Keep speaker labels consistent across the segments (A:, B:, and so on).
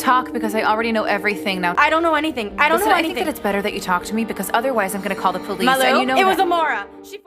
A: Talk, because I already know everything now.
B: I don't know anything. I don't
A: Listen,
B: know
A: I
B: anything.
A: think that it's better that you talk to me, because otherwise I'm gonna call the police,
B: Malu,
A: and you know
B: it was
A: that-
B: Amora. She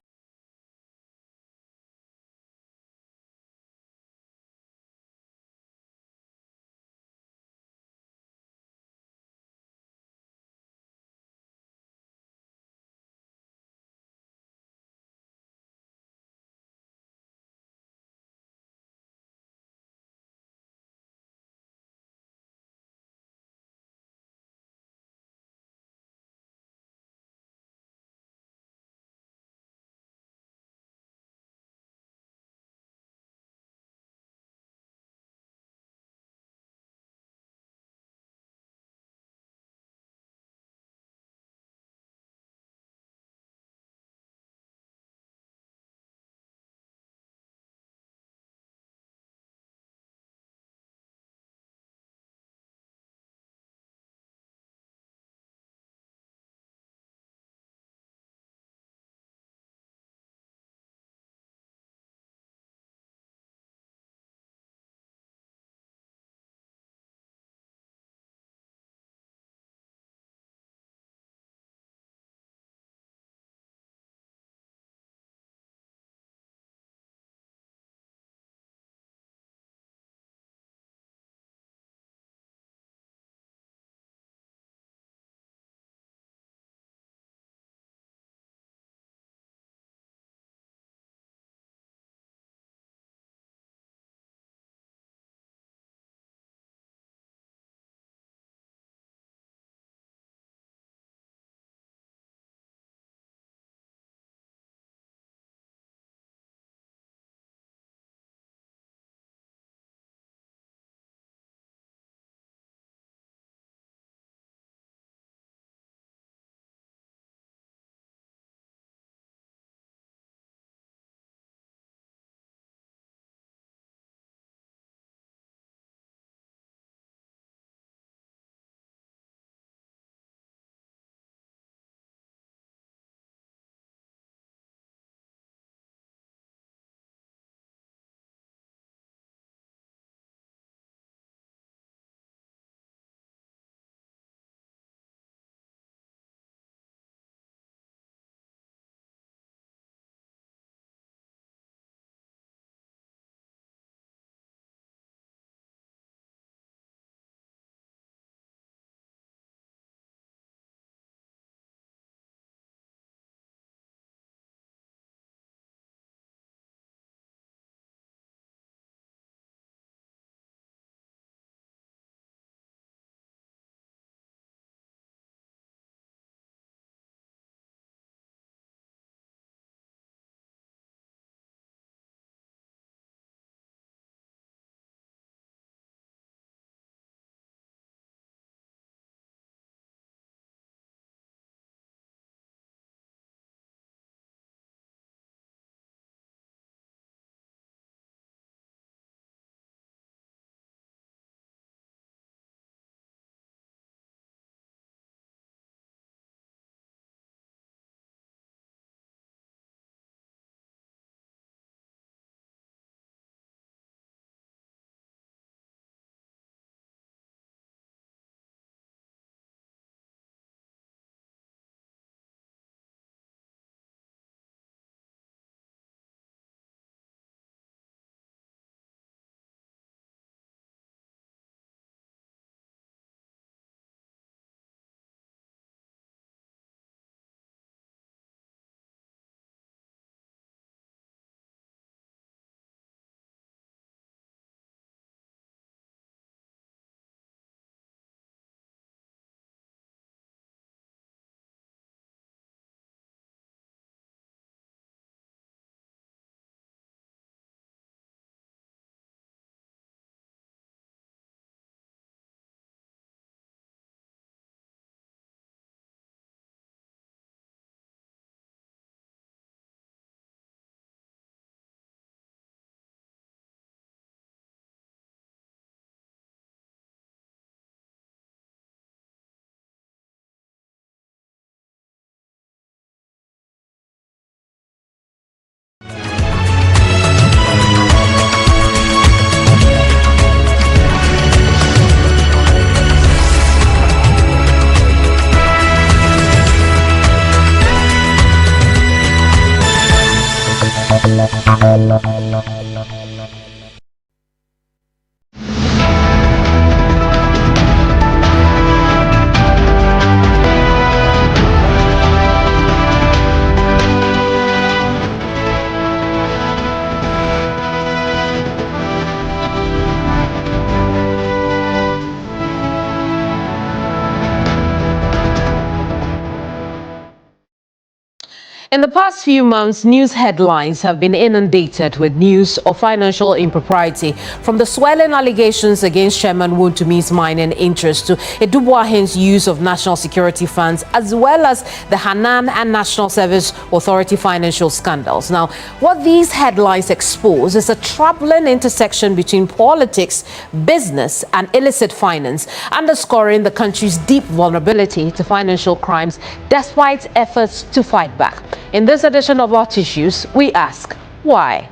B: In the past few months, news headlines have been inundated with news of financial impropriety, from the swelling allegations against Chairman Wontumi's mining interest to Edubuahen's use of national security funds, as well as the Hanan and National Service Authority financial scandals. Now, what these headlines expose is a troubling intersection between politics, business, and illicit finance, underscoring the country's deep vulnerability to financial crimes despite efforts to fight back. In this edition of Hot Issues, we ask, why?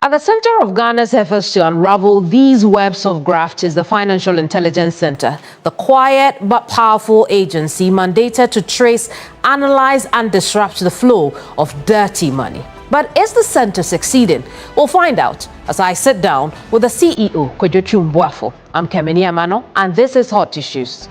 B: At the center of Ghana's efforts to unravel these webs of graft is the Financial Intelligence Center, the quiet but powerful agency mandated to trace, analyze, and disrupt the flow of dirty money. But is the center succeeding? We'll find out as I sit down with the CEO, Kojochu Mbuafo. I'm Kemini Amanor, and this is Hot Issues.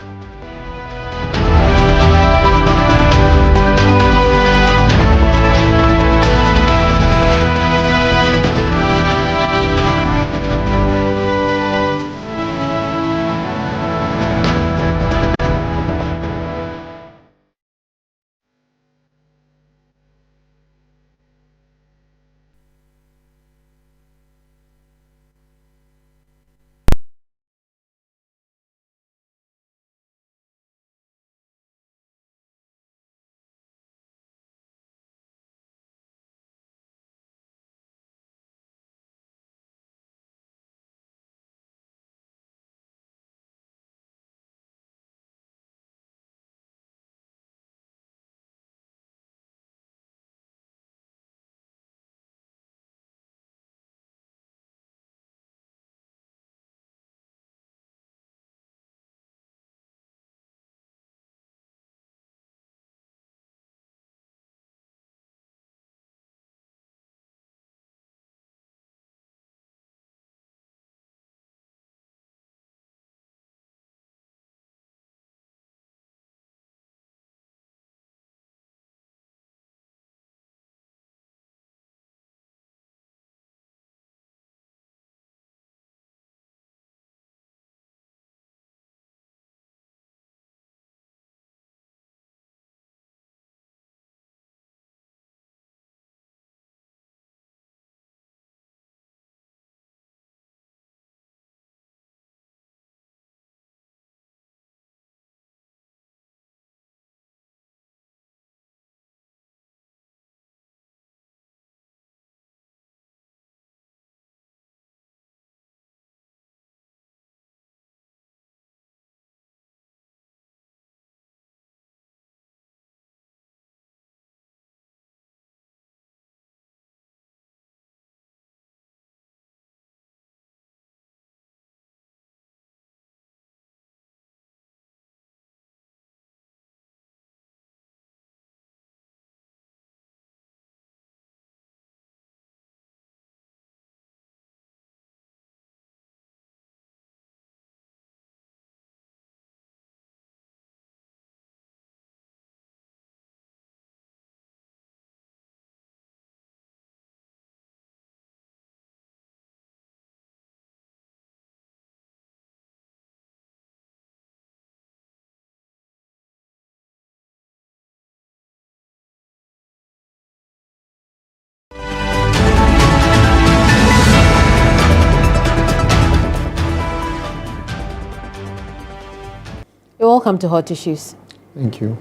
B: You're welcome to Hot Issues.
C: Thank you.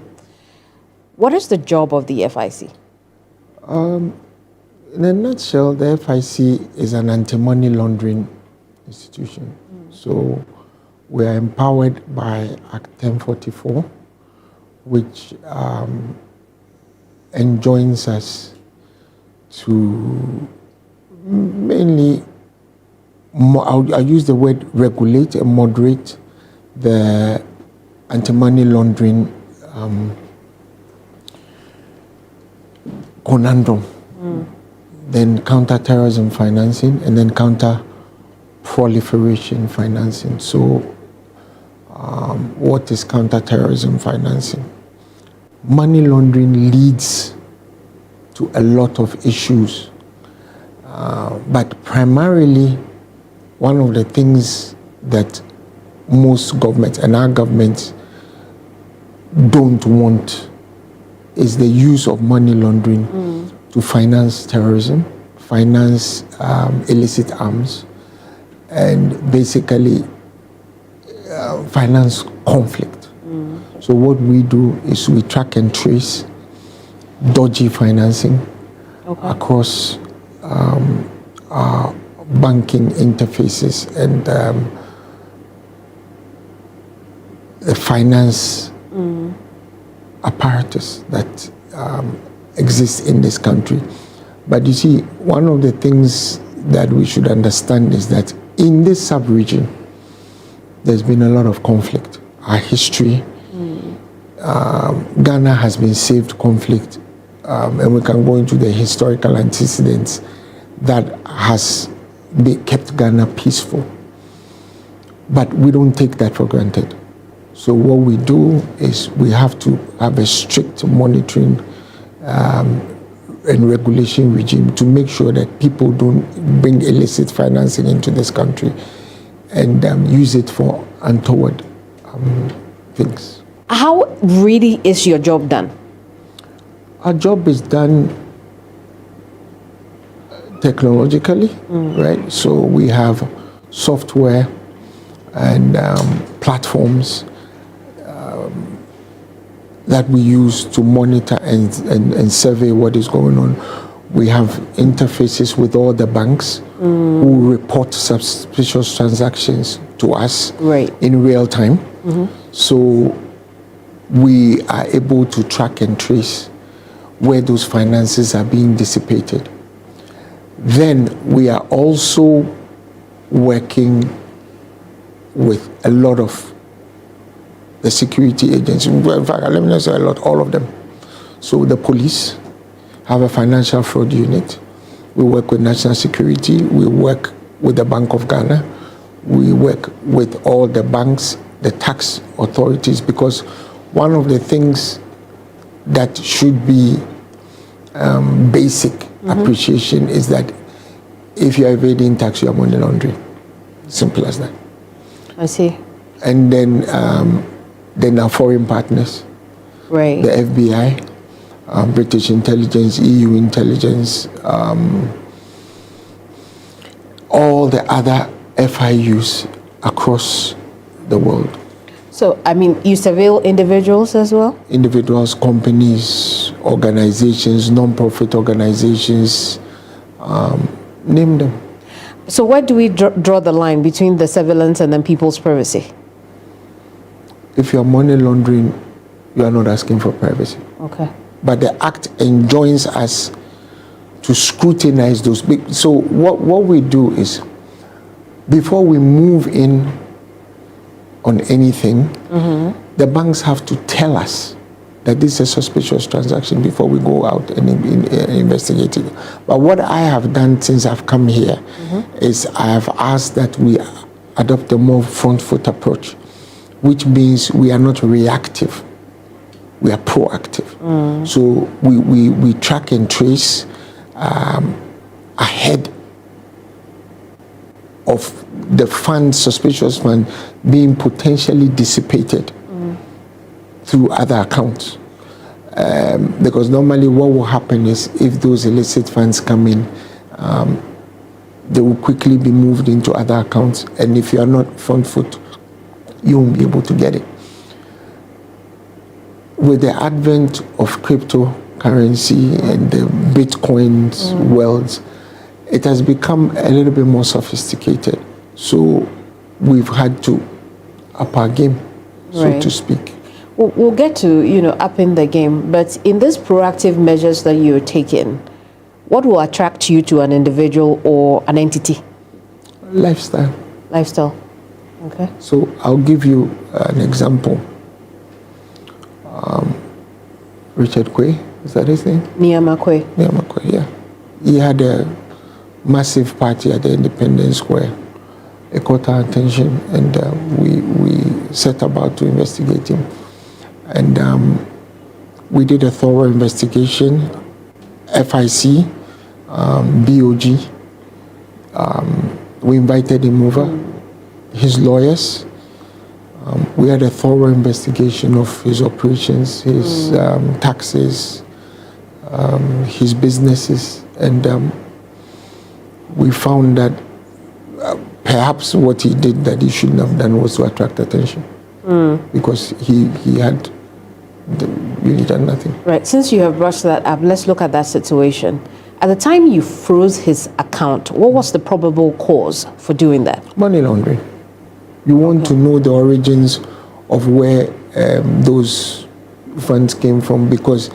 B: What is the job of the FIC?
C: In a nutshell, the FIC is an anti-money laundering institution. So we are empowered by Act 1044, which enjoins us to mainly, I use the word regulate and moderate the anti-money laundering conundrum, then counter-terrorism financing, and then counter-proliferation financing. So what is counter-terrorism financing? Money laundering leads to a lot of issues, But primarily, one of the things that most governments and our governments don't want is the use of money laundering to finance terrorism, finance illicit arms, and basically finance conflict. So what we do is we track and trace dodgy financing across our banking interfaces and the finance apparatus that exists in this country. But you see, one of the things that we should understand is that in this sub-region, there's been a lot of conflict. Our history, Ghana has been saved conflict, and we can go into the historical antecedents that has kept Ghana peaceful. But we don't take that for granted. So what we do is we have to have a strict monitoring and regulation regime to make sure that people don't bring illicit financing into this country and use it for untoward things.
B: How really is your job done?
C: Our job is done technologically, right? So we have software and platforms that we use to monitor and survey what is going on. We have interfaces with all the banks who report suspicious transactions to us in real time. So we are able to track and trace where those finances are being dissipated. Then we are also working with a lot of the security agencies. In fact, let me not say a lot, all of them. So the police have a financial fraud unit. We work with national security. We work with the Bank of Ghana. We work with all the banks, the tax authorities, because one of the things that should be basic appreciation is that if you are evading tax, you are money laundering. Simple as that.
B: I see.
C: And then our foreign partners, the FBI, British intelligence, EU intelligence, all the other FIUs across the world.
B: So, I mean, you surveil individuals as well?
C: Individuals, companies, organizations, non-profit organizations, name them.
B: So where do we draw the line between the surveillance and then people's privacy?
C: If you are money laundering, you are not asking for privacy.
B: Okay.
C: But the act enjoins us to scrutinize those big. So what we do is, before we move in on anything, the banks have to tell us that this is a suspicious transaction before we go out and investigate it. But what I have done since I've come here is I have asked that we adopt a more front foot approach, which means we are not reactive, we are proactive. So we track and trace ahead of the fund, suspicious fund, being potentially dissipated through other accounts. Because normally what will happen is if those illicit funds come in, they will quickly be moved into other accounts. And if you are not front foot, you won't be able to get it. With the advent of cryptocurrency and the Bitcoin's world, it has become a little bit more sophisticated. So we've had to up our game, so to speak.
B: We'll get to, upping the game, but in these proactive measures that you're taking, what will attract you to an individual or an entity?
C: Lifestyle.
B: Lifestyle. Okay.
C: So I'll give you an example. Richard Quay, is that his name?
B: Niyama Quay.
C: Niyama Quay, yeah. He had a massive party at the Independence Square. It caught our attention, and we set about to investigate him. And we did a thorough investigation, FIC, BOG, We invited him over, his lawyers. We had a thorough investigation of his operations, his taxes, his businesses, and we found that perhaps what he did that he shouldn't have done was to attract attention, because he had really done nothing.
B: Right. Since you have brought that up, let's look at that situation. At the time you froze his account, what was the probable cause for doing that?
C: Money laundering. You want to know the origins of where those funds came from, because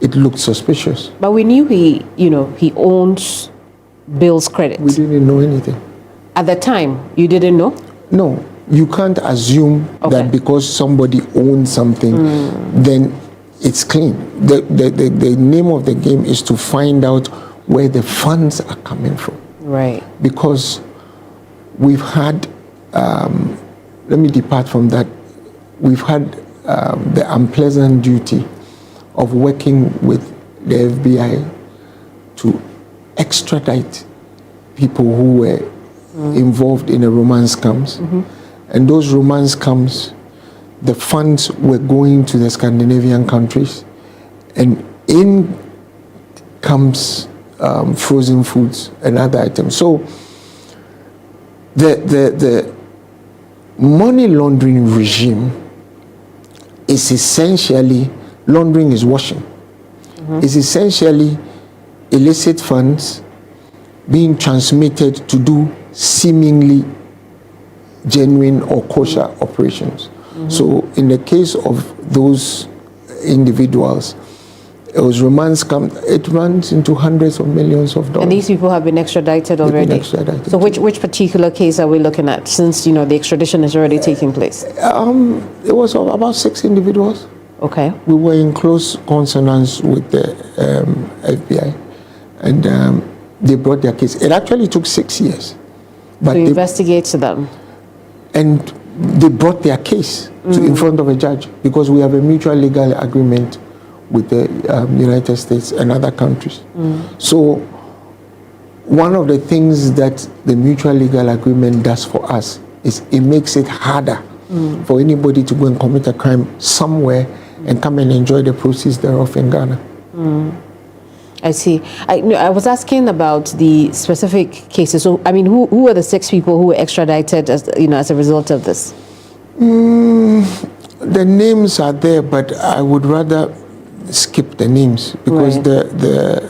C: it looked suspicious.
B: But we knew he owns Bill's Credit.
C: We didn't know anything.
B: At the time, you didn't know?
C: No, you can't assume that because somebody owns something, then it's clean. The name of the game is to find out where the funds are coming from.
B: Right.
C: Because we've had, let me depart from that, we've had the unpleasant duty of working with the FBI to extradite people who were involved in a romance scams. And those romance scams, the funds were going to the Scandinavian countries, and in comes frozen foods and other items. So the money laundering regime is essentially, laundering is washing, is essentially illicit funds being transmitted to do seemingly genuine or kosher operations. So in the case of those individuals, it was romance scam. It runs into hundreds of millions of dollars.
B: And these people have been extradited already?
C: Been extradited.
B: So which particular case are we looking at, since the extradition is already taking place?
C: It was about 6 individuals.
B: Okay.
C: We were in close consonance with the FBI, and they brought their case. It actually took 6 years. But
B: to investigate them.
C: And they brought their case in front of a judge, because we have a mutual legal agreement with the United States and other countries. So one of the things that the mutual legal agreement does for us is it makes it harder for anybody to go and commit a crime somewhere and come and enjoy the proceeds thereof in Ghana.
B: I see. I was asking about the specific cases. So, I mean, who were the 6 people who were extradited as a result of this?
C: The names are there, but I would rather skip the names, because the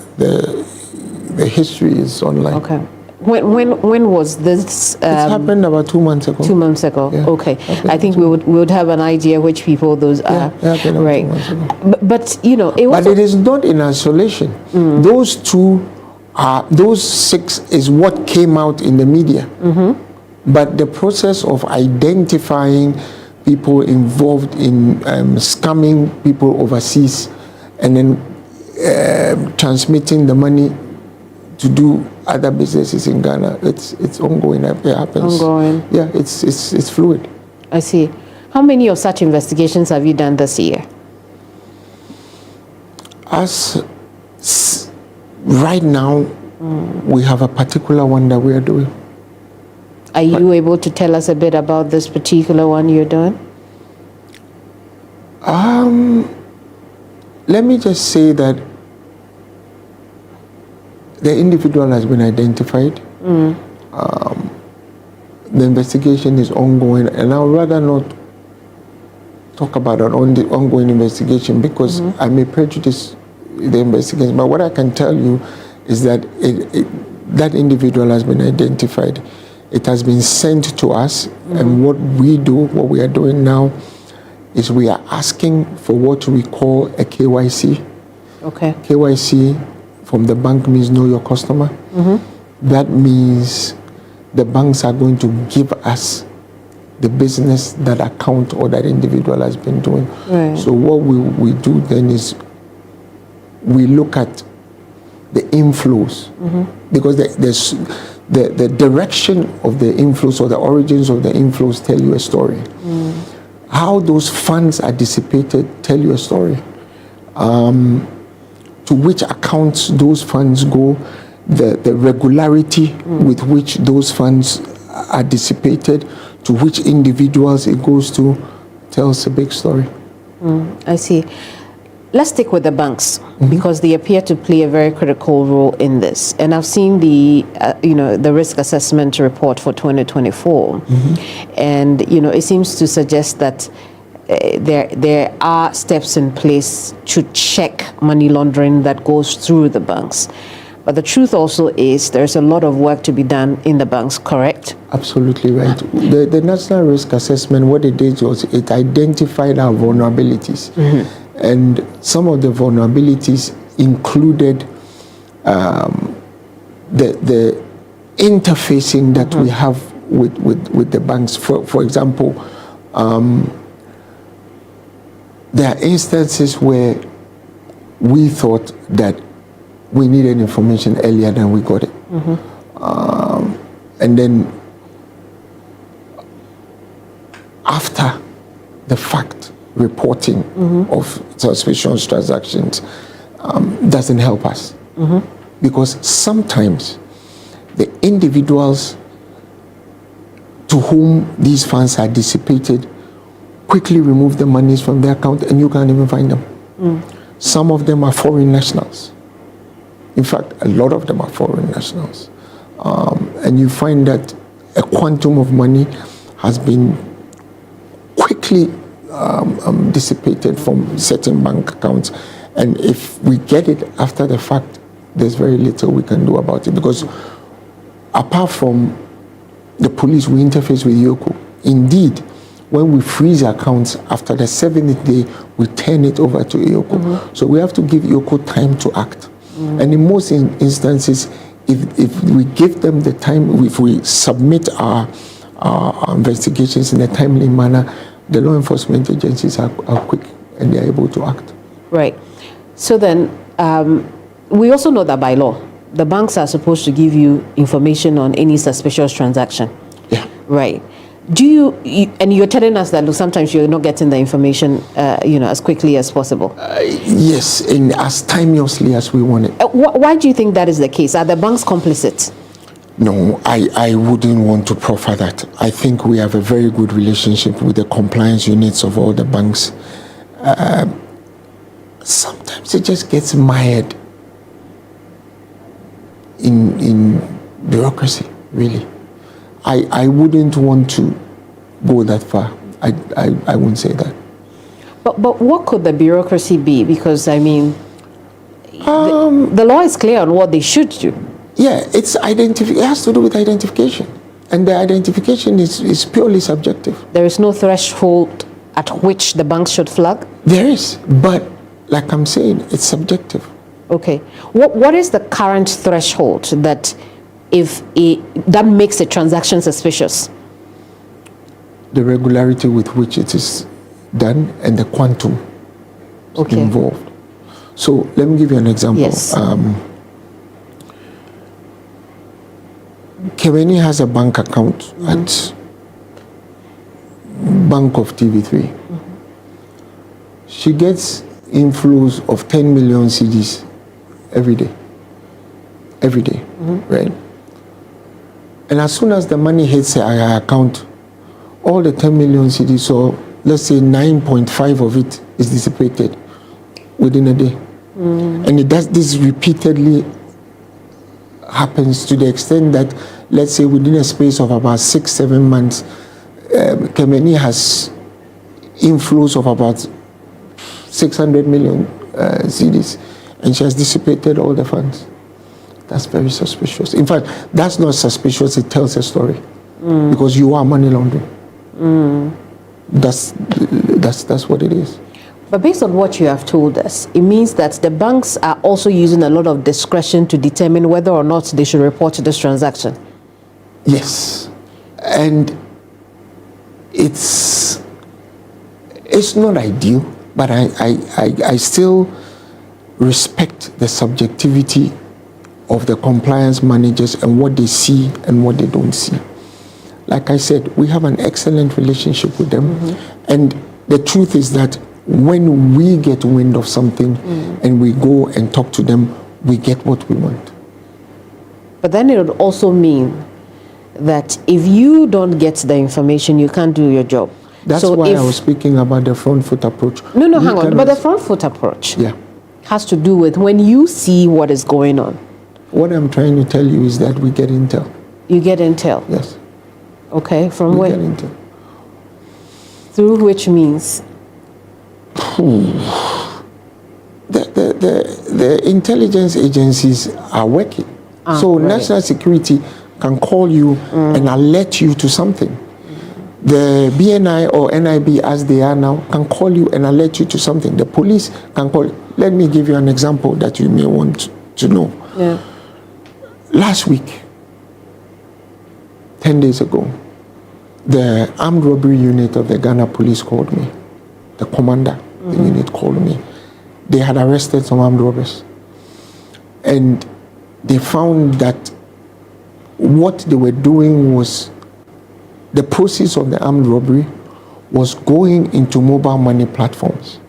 C: history is online.
B: Okay. When was this?
C: It happened about 2 months ago.
B: 2 months ago.
C: Yeah.
B: Okay. I think we would have an idea which people those are.
C: Yeah,
B: right.
C: 2 months ago.
B: But it was.
C: But it is not in isolation. Those 6 is what came out in the media. But the process of identifying people involved in scamming people overseas, and then transmitting the money to do other businesses in Ghana, it's ongoing. It happens.
B: Ongoing.
C: Yeah, it's fluid.
B: I see. How many of such investigations have you done this year?
C: Right now, we have a particular one that we are doing.
B: Are you able to tell us a bit about this particular one you're doing?
C: Let me just say that the individual has been identified. The investigation is ongoing, and I would rather not talk about an ongoing investigation, because I may prejudice the investigation. But what I can tell you is that that individual has been identified. It has been sent to us, and what we are doing now is we are asking for what we call a KYC.
B: Okay.
C: KYC from the bank means know your customer. That means the banks are going to give us the business that account or that individual has been doing.
B: Right.
C: So what we do then is we look at the inflows, because the direction of the inflows or the origins of the inflows tell you a story. How those funds are dissipated tell you a story. To which accounts those funds go the regularity with which those funds are dissipated, to which individuals it goes to, tells a big story.
B: I see. Let's stick with the banks because they appear to play a very critical role in this. And I've seen the risk assessment report for 2024, and it seems to suggest that there are steps in place to check money laundering that goes through the banks. But the truth also is there's a lot of work to be done in the banks, correct?
C: Absolutely right. The National Risk Assessment, what it did was it identified our vulnerabilities. And some of the vulnerabilities included the interfacing that we have with the banks. For example, there are instances where we thought that we needed information earlier than we got it. And then after the fact, reporting of suspicious transactions doesn't help us. Because sometimes the individuals to whom these funds are dissipated quickly remove the monies from their account and you can't even find them. Some of them are foreign nationals. In fact, a lot of them are foreign nationals. And you find that a quantum of money has been quickly dissipated from certain bank accounts. And if we get it after the fact, there's very little we can do about it. Because apart from the police, we interface with Yoko. Indeed, when we freeze accounts, after the 7th day, we turn it over to Yoko. So we have to give Yoko time to act. And in most instances, if we give them the time, if we submit our investigations in a timely manner, the law enforcement agencies are quick and they are able to act.
B: Right. So then, we also know that by law, the banks are supposed to give you information on any suspicious transaction.
C: Yeah.
B: Right. Do you and you're telling us that look, sometimes you're not getting the information, as quickly as possible.
C: Yes, and as timeously as we want it.
B: Why do you think that is the case? Are the banks complicit?
C: No, I wouldn't want to proffer that. I think we have a very good relationship with the compliance units of all the banks. Sometimes it just gets mired in bureaucracy, really. I wouldn't want to go that far. I wouldn't say that.
B: But what could the bureaucracy be? Because I mean, the law is clear on what they should do.
C: Yeah, it has to do with identification, and the identification is purely subjective.
B: There is no threshold at which the banks should flag.
C: There is, but like I'm saying, it's subjective.
B: Okay, what is the current threshold that that makes a transaction suspicious?
C: The regularity with which it is done and the quantum involved. So let me give you an example.
B: Yes.
C: Kemini has a bank account at Bank of TV3. She gets inflows of 10 million cedis every day. Right? And as soon as the money hits her account, all the 10 million cedis, so let's say 9.5 of it is dissipated within a day. And it does this repeatedly, happens to the extent that, let's say within a space of about 6-7 months, Kemini has inflows of about 600 million cedis, and she has dissipated all the funds. That's very suspicious. In fact, that's not suspicious, it tells a story. Because you are money laundering. That's what it is.
B: But based on what you have told us, it means that the banks are also using a lot of discretion to determine whether or not they should report this transaction.
C: Yes. And it's not ideal, but I still respect the subjectivity of the compliance managers and what they see and what they don't see. Like I said, we have an excellent relationship with them. And the truth is that when we get wind of something and we go and talk to them, we get what we want.
B: But then it would also mean that if you don't get the information, you can't do your job.
C: That's why I was speaking about the front foot approach.
B: No, hang on. But the front foot approach has to do with when you see what is going on.
C: What I'm trying to tell you is that we get intel.
B: You get intel?
C: Yes.
B: Okay, from
C: we
B: where?
C: Get intel.
B: Through which means?
C: The intelligence agencies are working. So national security can call you and alert you to something. The BNI or NIB, as they are now, can call you and alert you to something. The police can call. Let me give you an example that you may want to know.
B: Yeah.
C: Last week, 10 days ago, the armed robbery unit of the Ghana police called me. The commander, the unit called me. They had arrested some armed robbers. And they found that what they were doing was the proceeds of the armed robbery was going into mobile money platforms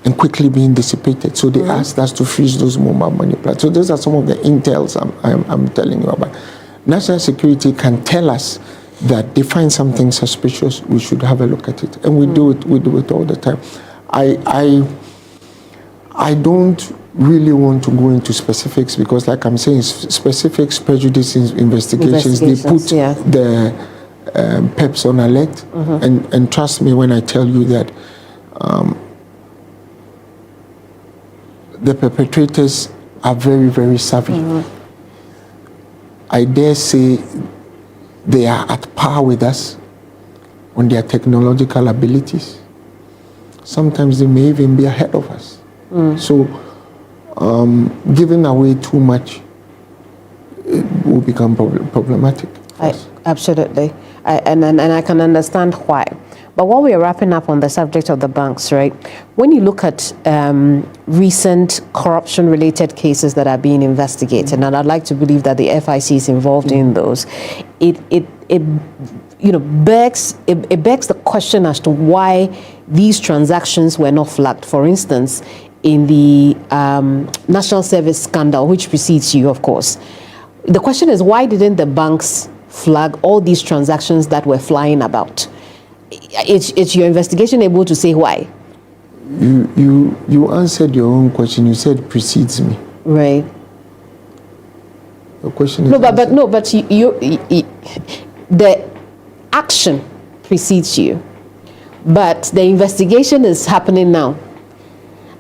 C: and quickly being dissipated. So they asked us to freeze those mobile money platforms. So those are some of the intels I'm telling you about. National security can tell us that they find something suspicious, we should have a look at it. And we do it all the time. I don't really want to go into specifics because, like I'm saying, specifics, prejudice investigations, they put the PEPs on alert. And trust me when I tell you that the perpetrators are very, very savvy. I dare say they are at par with us on their technological abilities. Sometimes they may even be ahead of us. So giving away too much will become problematic.
B: Absolutely. And I can understand why. But while we are wrapping up on the subject of the banks, right, when you look at recent corruption-related cases that are being investigated, and I'd like to believe that the FIC is involved in those, it begs the question as to why these transactions were not flagged. For instance, in the national service scandal, which precedes you, of course, the question is, why didn't the banks flag all these transactions that were flying about? It's your investigation able to say why?
C: You answered your own question. You said precedes me.
B: Right.
C: The question is
B: but you the action precedes you, but the investigation is happening now.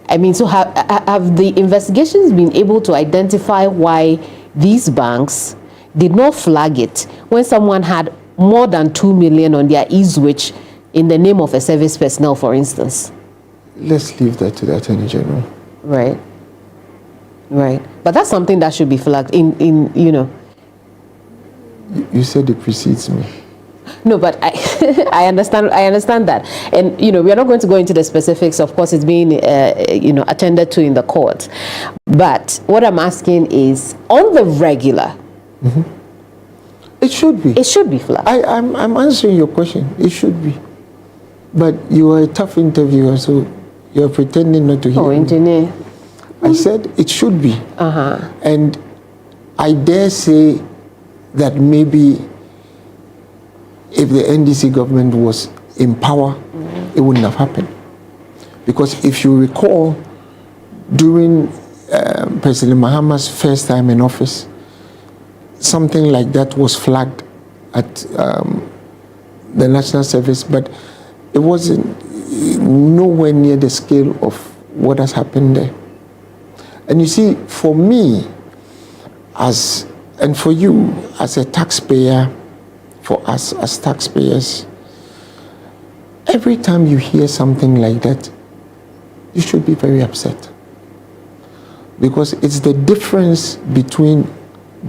B: I mean, so have the investigations been able to identify why these banks did not flag it when someone had more than 2 million on their e-switch in the name of a service personnel, for instance?
C: Let's leave that to the Attorney General.
B: Right. But that's something that should be flagged in.
C: You said it precedes me.
B: No, but I understand that. And, we are not going to go into the specifics. Of course, it's being, attended to in the court. But what I'm asking is, on the regular,
C: it should be.
B: It should be flagged.
C: I'm answering your question. It should be. But you are a tough interviewer, so you're pretending not to hear me.
B: Engineer.
C: I said it should be. And I dare say that maybe if the NDC government was in power, it wouldn't have happened. Because if you recall, during President Mahama's first time in office, something like that was flagged at the National Service, but it wasn't nowhere near the scale of what has happened there. And you see, for me, and for you as a taxpayer, for us as taxpayers, every time you hear something like that, you should be very upset. Because it's the difference between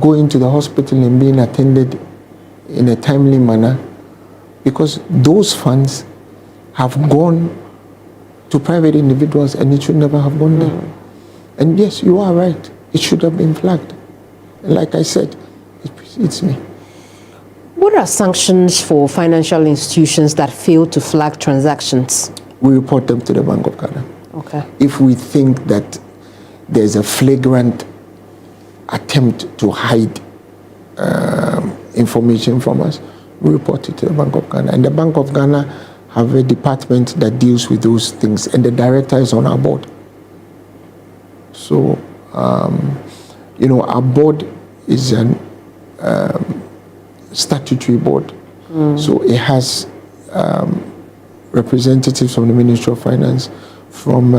C: going to the hospital and being attended in a timely manner, because those funds have gone to private individuals and it should never have gone there. And yes, you are right. It should have been flagged. And like I said, it precedes me.
B: What are sanctions for financial institutions that fail to flag transactions?
C: We report them to the Bank of Ghana.
B: Okay.
C: If we think that there's a flagrant attempt to hide information from us, we report it to the Bank of Ghana. And the Bank of Ghana have a department that deals with those things, and the director is on our board. So, our board is an statutory board. So it has representatives from the Ministry of Finance, from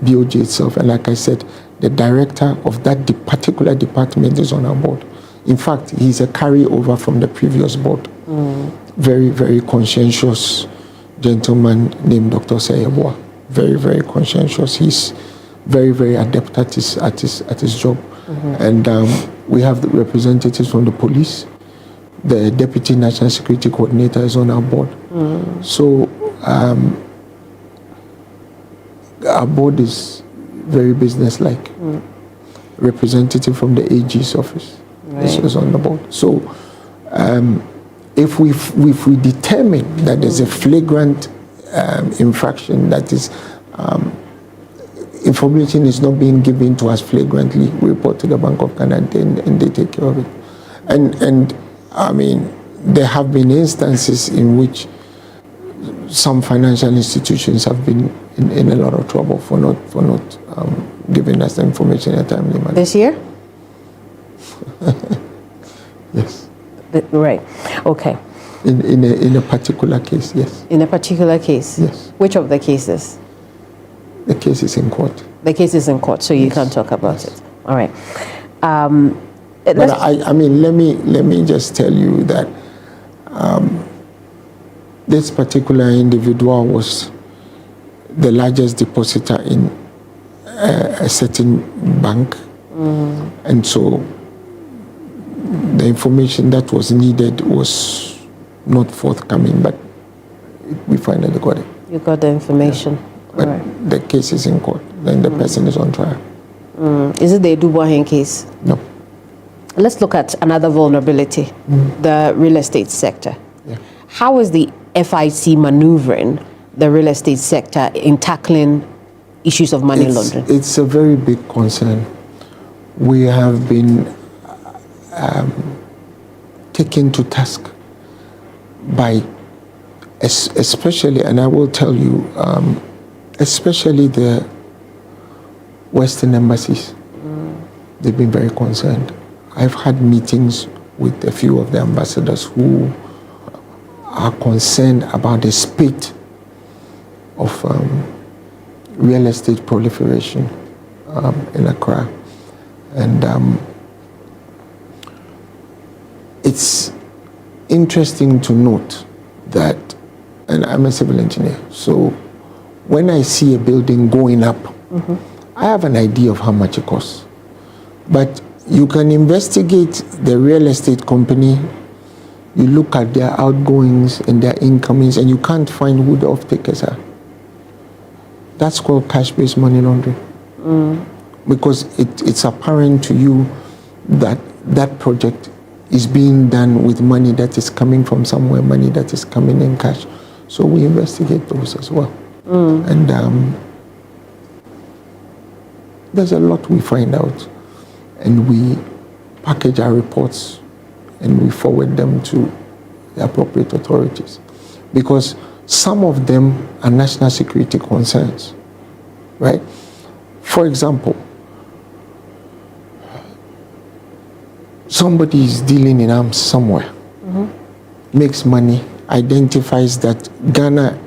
C: BOJ itself, and like I said, the director of that particular department is on our board. In fact, he's a carryover from the previous board. Very, very conscientious gentleman named Dr. Sayeboa. Very, very conscientious. He's very, very adept at his job. And we have the representatives from the police. The Deputy National Security Coordinator is on our board. So our board is very businesslike. Representative from the AG's office is on the board. So if we determine that there's a flagrant infraction, that is information is not being given to us flagrantly, we report to the Bank of Ghana and they take care of it. And I mean, there have been instances in which some financial institutions have been in a lot of trouble for not giving us the information in a timely manner.
B: This year?
C: Yes.
B: Right. Okay.
C: In a particular case, yes.
B: In a particular case?
C: Yes.
B: Which of the cases?
C: The case is in court.
B: The case is in court, so you can't talk about it. All right.
C: But I mean, let me just tell you that this particular individual was the largest depositor in a certain bank, and so the information that was needed was not forthcoming, but we finally got it.
B: You got the information.
C: But
B: right.
C: The case is in court, then the person is on trial.
B: Is it the Dubois case?
C: No.
B: Let's look at another vulnerability, the real estate sector.
C: Yeah.
B: How is the FIC maneuvering the real estate sector in tackling issues of money laundering? It's
C: a very big concern. We have been taken to task by, especially, and I will tell you, especially the Western embassies. They've been very concerned. I've had meetings with a few of the ambassadors who are concerned about the spate of real estate proliferation in Accra. And it's interesting to note that, and I'm a civil engineer, so when I see a building going up, I have an idea of how much it costs. But you can investigate the real estate company, you look at their outgoings and their incomings, and you can't find who the off-takers are. That's called cash-based money laundering. Because it's apparent to you that that project is being done with money that is coming from somewhere, money that is coming in cash. So we investigate those as well. And there's a lot we find out, and we package our reports and we forward them to the appropriate authorities, because some of them are national security concerns, right? For example, somebody is dealing in arms somewhere, makes money, identifies that Ghana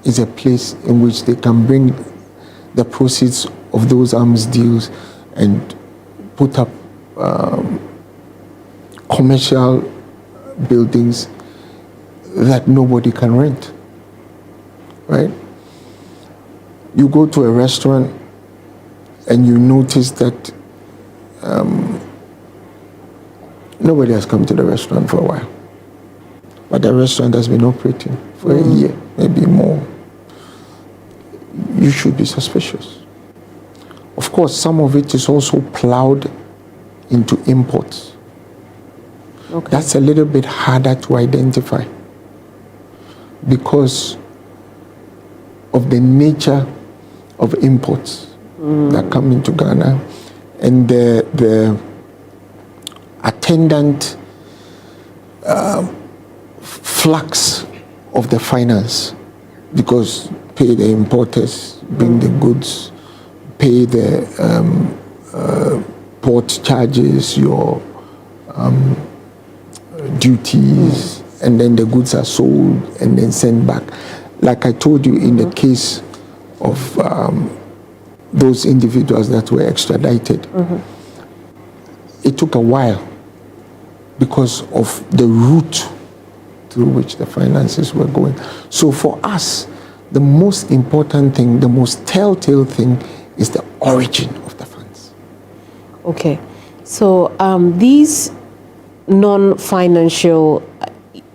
C: is a place in which they can bring the proceeds of those arms deals and put up commercial buildings that nobody can rent, right? You go to a restaurant and you notice that nobody has come to the restaurant for a while, but the restaurant has been operating for a year, maybe more. You should be suspicious. Of course, some of it is also plowed into imports. Okay. That's a little bit harder to identify because of the nature of imports that come into Ghana and the attendant flux of the finance, because pay the importers, bring the goods, pay the port charges, your duties, and then the goods are sold and then sent back. Like I told you, in the case of those individuals that were extradited, it took a while because of the route through which the finances were going. So for us, the most important thing, the most telltale thing, is the origin of the funds.
B: Okay. So these non-financial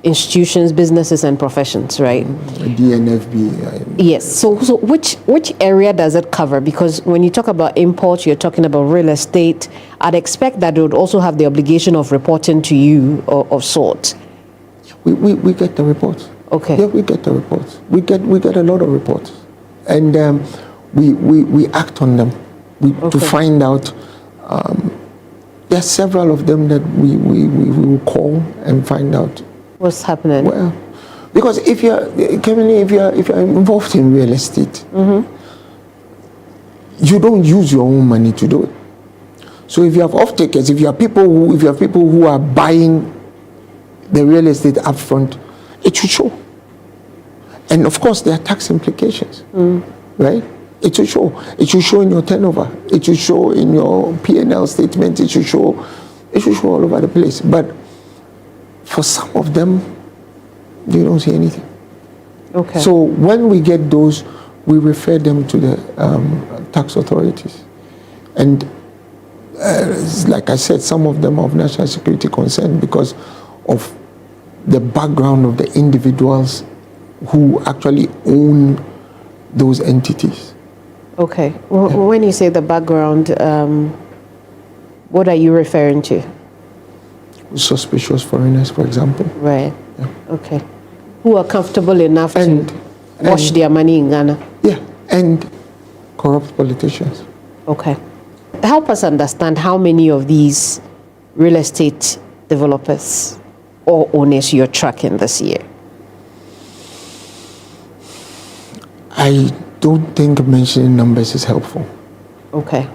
B: institutions, businesses and professions, right?
C: DNFB.
B: Yes. So which area does it cover? Because when you talk about import, you're talking about real estate. I'd expect that they would also have the obligation of reporting to you of sorts.
C: We get the reports.
B: Okay.
C: Yeah, we get the reports. We get a lot of reports, and we act on them. To find out. There are several of them that we will call and find out
B: what's happening.
C: Well, because if you're involved in real estate, you don't use your own money to do it. So if you have off-takers, if you have people who are buying the real estate upfront, it should show. And of course, there are tax implications, right? It should show. It should show in your turnover. It should show in your P&L statement. It should show all over the place. But for some of them, you don't see anything.
B: Okay.
C: So when we get those, we refer them to the tax authorities. And like I said, some of them are of national security concern because of the background of the individuals who actually own those entities.
B: Okay. When you say the background, what are you referring to?
C: Suspicious foreigners, for example.
B: Right.
C: Yeah.
B: Okay. Who are comfortable enough to wash their money in Ghana.
C: Yeah, and corrupt politicians.
B: Okay. Help us understand how many of these real estate developers or owners you're tracking this year.
C: I don't think mentioning numbers is helpful.
B: Okay.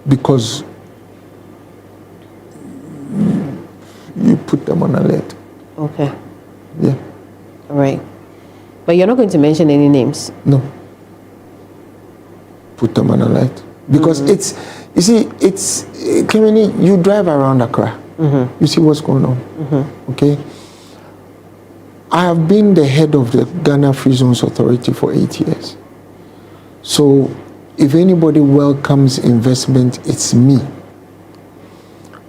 C: Because you put them on alert.
B: Okay.
C: Yeah.
B: All right. But you're not going to mention any names?
C: No. Put them on alert. Because it's Kemini, you drive around Accra. You see what's going on. Okay? I have been the head of the Ghana Free Zones Authority for 8 years. So if anybody welcomes investment, it's me.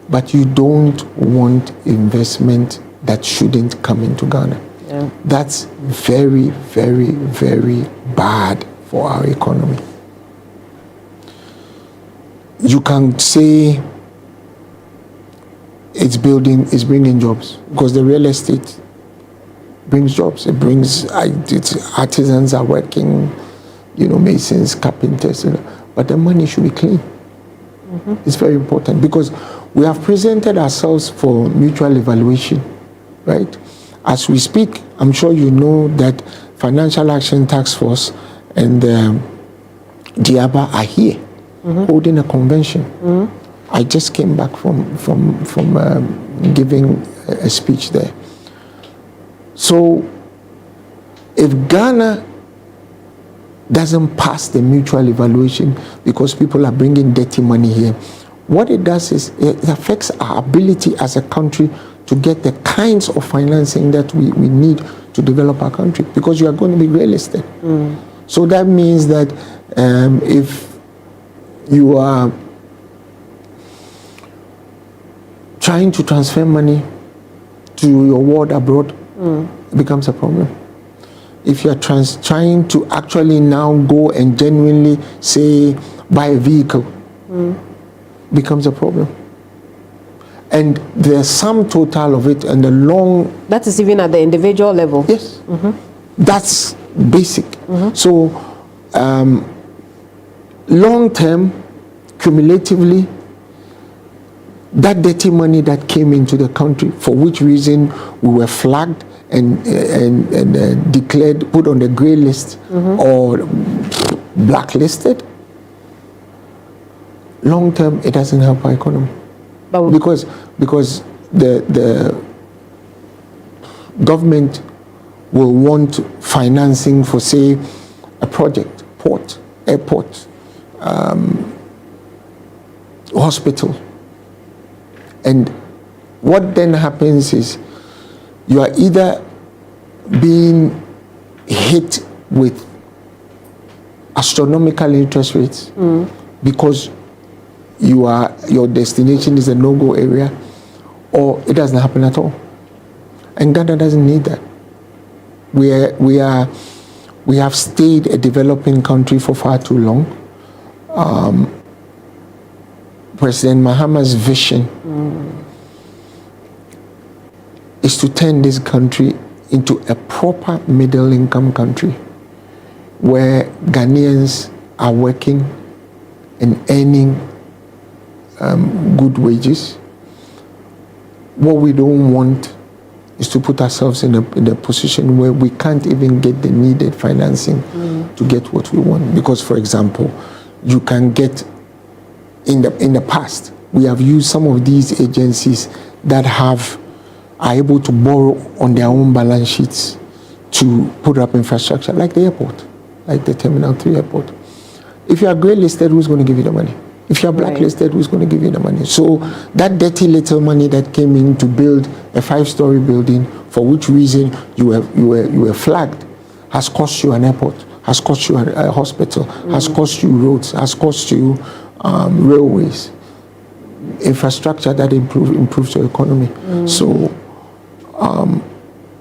C: But you don't want investment that shouldn't come into Ghana.
B: Yeah.
C: That's very, very, very bad for our economy. You can say it's bringing jobs, because the real estate brings jobs. Artisans are working, masons, carpenters, but the money should be clean. It's very important, because we have presented ourselves for mutual evaluation, right? As we speak, I'm sure you know that Financial Action Task Force and DIABA are here holding a convention. I just came back from giving a speech there. So if Ghana doesn't pass the mutual evaluation because people are bringing dirty money here, what it does is it affects our ability as a country to get the kinds of financing that we need to develop our country, because you are going to be real estate. So that means that if you are trying to transfer money to your ward abroad, it becomes a problem. If you're trying to actually now go and genuinely say buy a vehicle, becomes a problem. And the sum total of it and the long...
B: That is even at the individual level?
C: Yes. That's basic. So long term, cumulatively, that dirty money that came into the country, for which reason we were flagged and declared, put on the grey list or blacklisted, long term it doesn't help our economy.
B: But
C: Because the government will want financing for, say, a project, port, airport, hospital. And what then happens is you are either being hit with astronomical interest rates because your destination is a no-go area, or it doesn't happen at all. And Ghana doesn't need that. We have stayed a developing country for far too long. President Mahama's vision is to turn this country into a proper middle-income country where Ghanaians are working and earning good wages. What we don't want is to put ourselves in a position where we can't even get the needed financing to get what we want. Because, for example, you can get, in the past, we have used some of these agencies that are able to borrow on their own balance sheets to put up infrastructure, like the airport, like the Terminal 3 airport. If you are grey listed, who's going to give you the money? If you are blacklisted, who's going to give you the money? So that dirty little money that came in to build a 5-story building, for which reason you were flagged, has cost you an airport, has cost you a hospital, has cost you roads, has cost you railways, infrastructure that improves your economy. So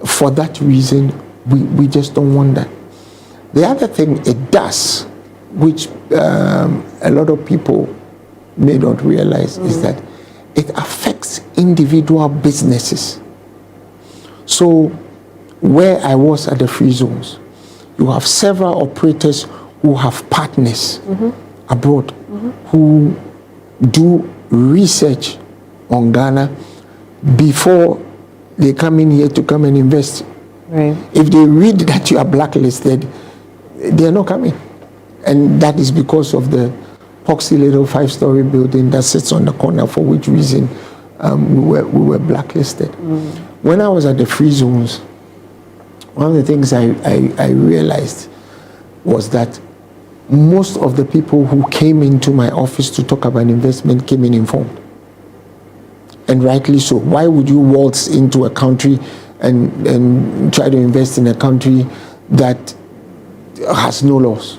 C: for that reason, we just don't want that. The other thing it does, which a lot of people may not realize, is that it affects individual businesses. So where I was at the free zones, you have several operators who have partners abroad who do research on Ghana before they come in here to come and invest.
B: Right.
C: If they read that you are blacklisted, they are not coming. And that is because of the poxy little 5-story building that sits on the corner, for which reason we were blacklisted. When I was at the free zones, one of the things I realized was that most of the people who came into my office to talk about investment came in informed. And rightly so. Why would you waltz into a country and try to invest in a country that has no laws?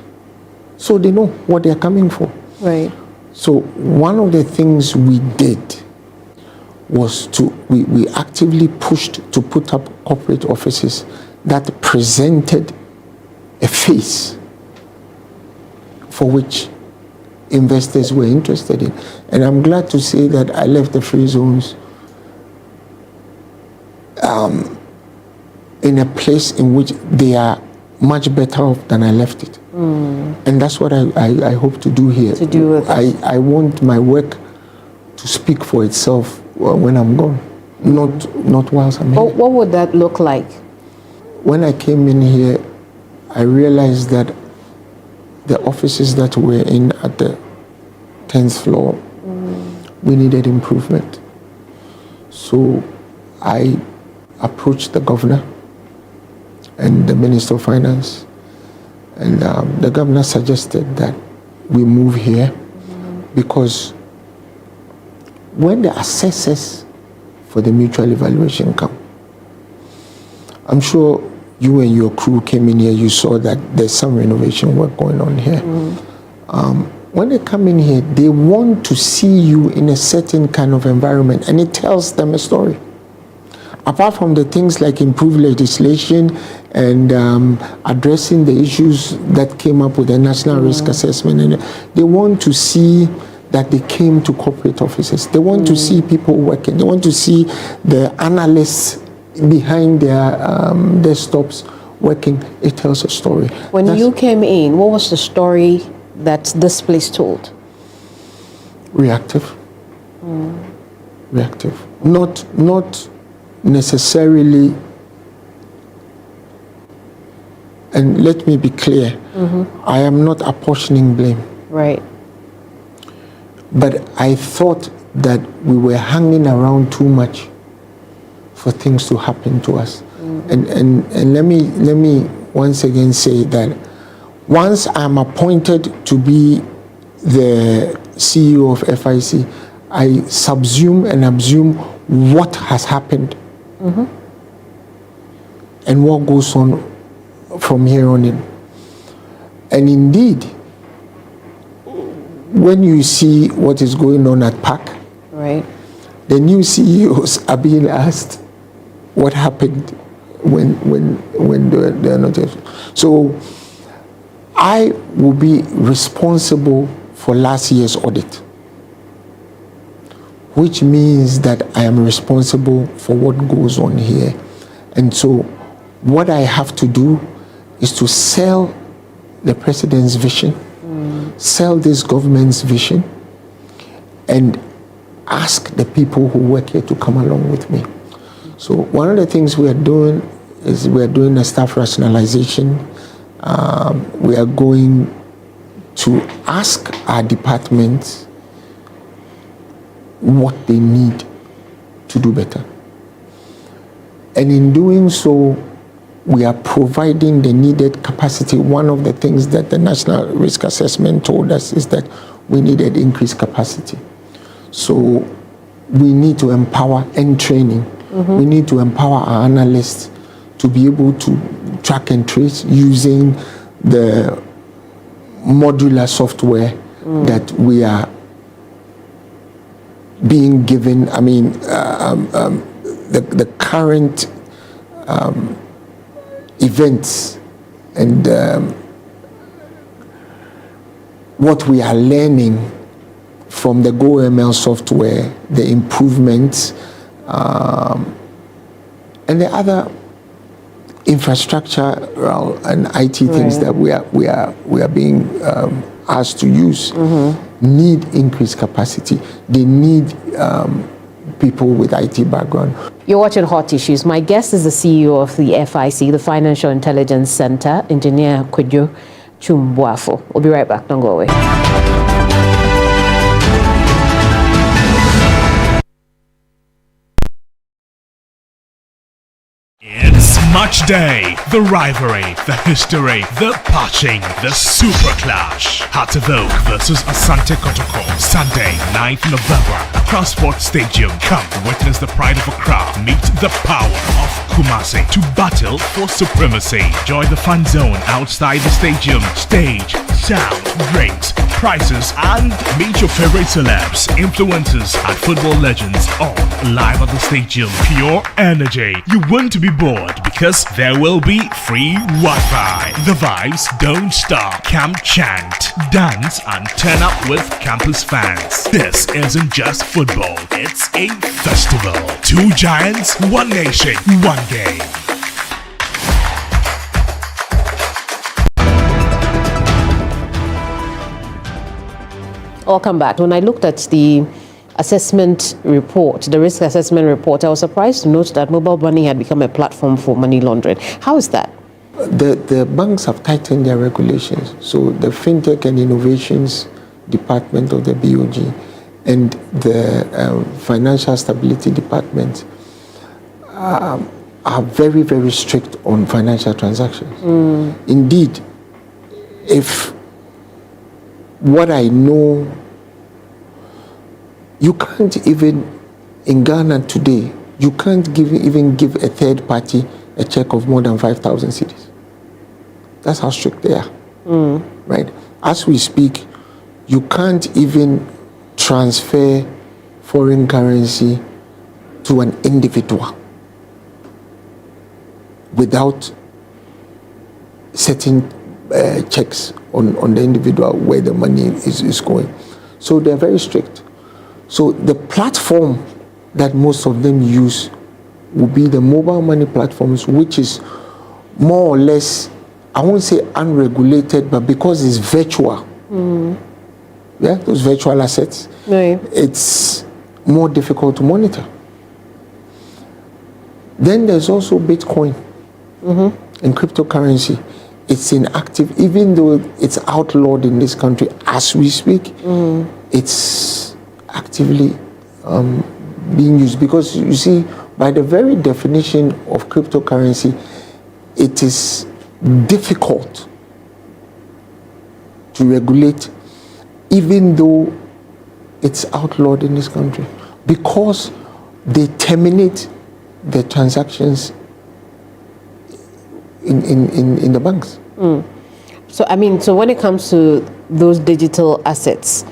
C: So they know what they're coming for.
B: Right.
C: So one of the things we did was we actively pushed to put up corporate offices that presented a face for which investors were interested in. And I'm glad to say that I left the free zones in a place in which they are much better off than I left it. And that's what I hope to do here.
B: To do with
C: I want my work to speak for itself when I'm gone, not whilst I'm here.
B: What would that look like?
C: When I came in here, I realized that the offices that were in at the 10th floor, we needed improvement. So I approached the governor and the Minister of Finance, and the governor suggested that we move here because when the assessors for the mutual evaluation come, I'm sure you and your crew came in here, you saw that there's some renovation work going on here. When they come in here, they want to see you in a certain kind of environment, and it tells them a story. Apart from the things like improved legislation and addressing the issues that came up with the national risk assessment, and they want to see that they came to corporate offices. They want to see people working. They want to see the analysts behind their desktops working. It tells a story.
B: When you came in, what was the story that this place told?
C: Reactive. reactive. Not necessarily, and let me be clear, I am not apportioning blame.
B: Right.
C: But I thought that we were hanging around too much for things to happen to us. And let me once again say that once I'm appointed to be the CEO of FIC, I subsume and assume what has happened and what goes on from here on in. And indeed, when you see what is going on at PAC,
B: Right.
C: the new CEOs are being asked what happened when they're not. So I will be responsible for last year's audit, which means that I am responsible for what goes on here. And so what I have to do is to sell the president's vision, sell this government's vision, and ask the people who work here to come along with me. So one of the things we are doing is we are doing a staff rationalization. We are going to ask our departments what they need to do better. And in doing so, we are providing the needed capacity. One of the things that the National Risk Assessment told us is that we needed increased capacity. So we need to empower and training. We need to empower our analysts to be able to track and trace using the modular software that we are being given. I mean, the current events and what we are learning from the GoML software, the improvements, and the other infrastructure and IT things that we are being asked to use need increased capacity. They need people with IT background.
B: You're watching Hot Issues. My guest is the CEO of the FIC, the Financial Intelligence Center, Engineer Kwadwo Chumbuafo. We'll be right back. Don't go away.
D: It's match day. The rivalry, the history, the patching, the super clash. Heart of Oak versus Asante Kotoko. Sunday, 9th November. Cross Sports Stadium. Come witness the pride of Accra. Meet the power of Kumasi to battle for supremacy. Join the fan zone outside the stadium. Stage, sound, drinks, prizes, and meet your favorite celebs, influencers, and football legends all live at the stadium. Pure energy. You won't be bored because there will be free Wi-Fi. The vibes don't stop. Camp chant, dance, and turn up with campus fans. This isn't just football, it's a festival. 2 giants, 1 nation, 1 game.
B: Welcome back. When I looked at the assessment report, the risk assessment report, I was surprised to note that mobile money had become a platform for money laundering. How is that?
C: The banks have tightened their regulations. So the FinTech and Innovations Department of the BOG and the Financial Stability Department are very, very strict on financial transactions. Indeed, if what I know, you can't even, in Ghana today, you can't even give a third party a check of more than 5,000 cedis. That's how strict they are, right? As we speak, you can't even transfer foreign currency to an individual without setting checks on the individual where the money is going. So they're very strict. So the platform that most of them use will be the mobile money platforms, which is more or less, I won't say unregulated, but because it's virtual, yeah, those virtual assets,
B: Right.
C: it's more difficult to monitor. Then there's also Bitcoin and cryptocurrency. It's inactive, even though it's outlawed in this country as we speak. It's actively being used, because you see, by the very definition of cryptocurrency, it is difficult to regulate, even though it's outlawed in this country, because they terminate the transactions in the banks.
B: So, I mean, so when it comes to those digital assets,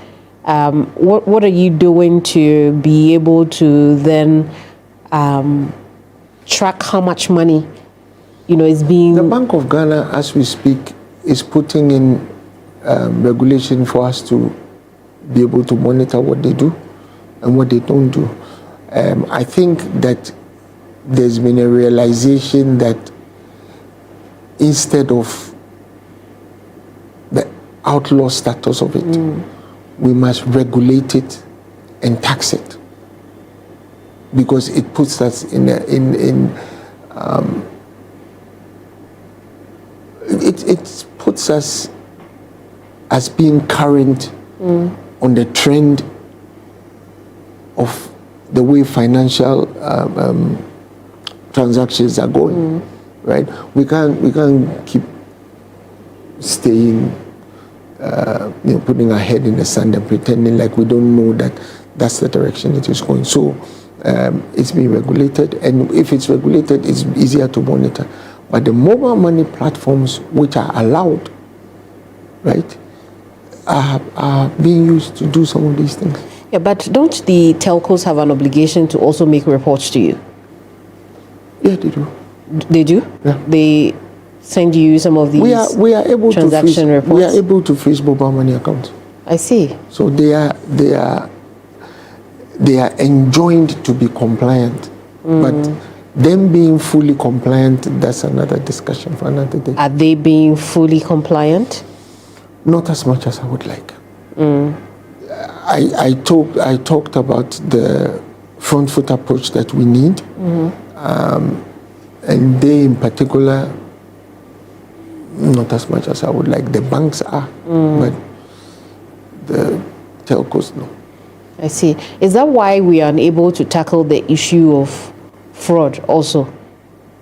B: what are you doing to be able to then track how much money, is being...
C: The Bank of Ghana, as we speak, is putting in regulation for us to be able to monitor what they do and what they don't do. I think that there's been a realization that instead of the outlaw status of it, we must regulate it and tax it, because it puts us it puts us as being current on the trend of the way financial transactions are going, right? We can't keep staying, putting our head in the sand and pretending like we don't know that that's the direction it is going. So it's being regulated, and if it's regulated, it's easier to monitor. But the mobile money platforms, which are allowed, right, are being used to do some of these things.
B: Yeah, but don't the telcos have an obligation to also make reports to you?
C: Yeah, they do.
B: They do?
C: Yeah.
B: They send you some of these
C: we are able
B: transaction
C: to
B: reports?
C: We are able to freeze mobile money accounts.
B: I see.
C: So they are enjoined to be compliant, but them being fully compliant, that's another discussion for another day.
B: Are they being fully compliant?
C: Not as much as I would like. I talked about the front foot approach that we need, and they in particular, not as much as I would like. The banks are, but the telcos, no.
B: I see. Is that why we are unable to tackle the issue of fraud also?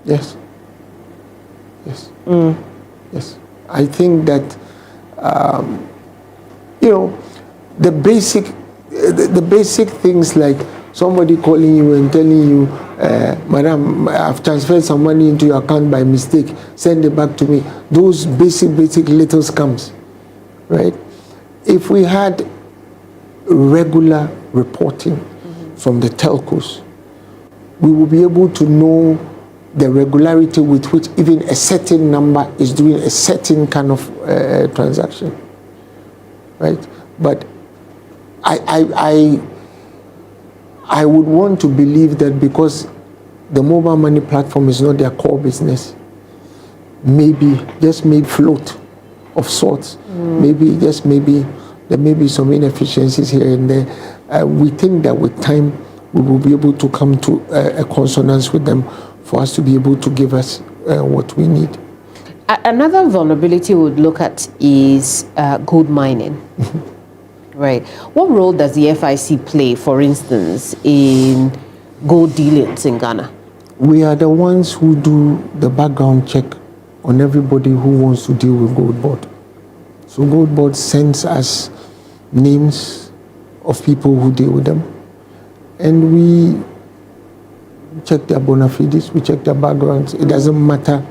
C: Yes. Yes. Yes. I think that, the basic things like somebody calling you and telling you, Madam, I've transferred some money into your account by mistake, send it back to me. Those basic little scams, right? If we had regular reporting from the telcos, we will be able to know the regularity with which even a certain number is doing a certain kind of transaction, right? But I would want to believe that because the mobile money platform is not their core business, maybe float of sorts, maybe there may be some inefficiencies here and there. We think that with time we will be able to come to a consonance with them for us to be able to give us what we need.
B: Another vulnerability we would look at is gold mining. Right. What role does the FIC play, for instance, in gold dealings in Ghana?
C: We are the ones who do the background check on everybody who wants to deal with Gold Board. So Gold Board sends us names of people who deal with them, and we check their bona fides, we check their backgrounds. It doesn't matter.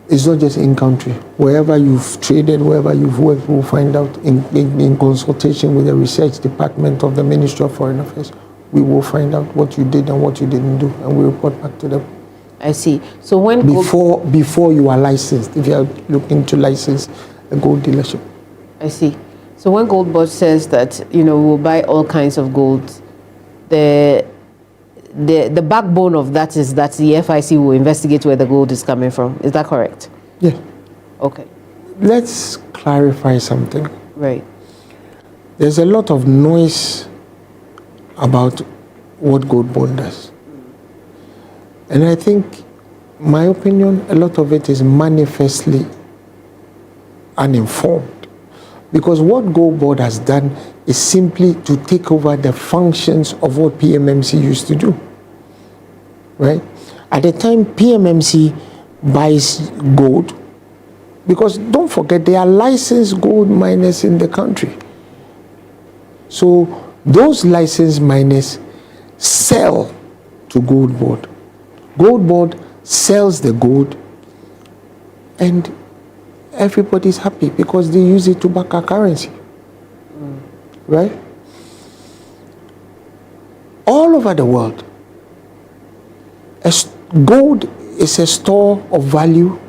C: It's not just in country. Wherever you've traded, wherever you've worked, we'll find out in consultation with the research department of the Ministry of Foreign Affairs. We will find out what you did and what you didn't do, and we report back to them.
B: I see. So when
C: before you are licensed, if you are looking to license a gold dealership.
B: I see. So when Gold Board says that we'll buy all kinds of gold, the backbone of that is that the FIC will investigate where the gold is coming from. Is that correct?
C: Yeah.
B: Okay.
C: Let's clarify something.
B: Right.
C: There's a lot of noise about what Gold Board does. And I think, my opinion, a lot of it is manifestly uninformed. Because what Gold Board has done is simply to take over the functions of what PMMC used to do. Right? At the time PMMC buys gold, because don't forget, there are licensed gold miners in the country. So those licensed miners sell to Gold Board. Gold Board sells the gold, and everybody's happy because they use it to back our currency. Right? All over the world, gold is a store of value.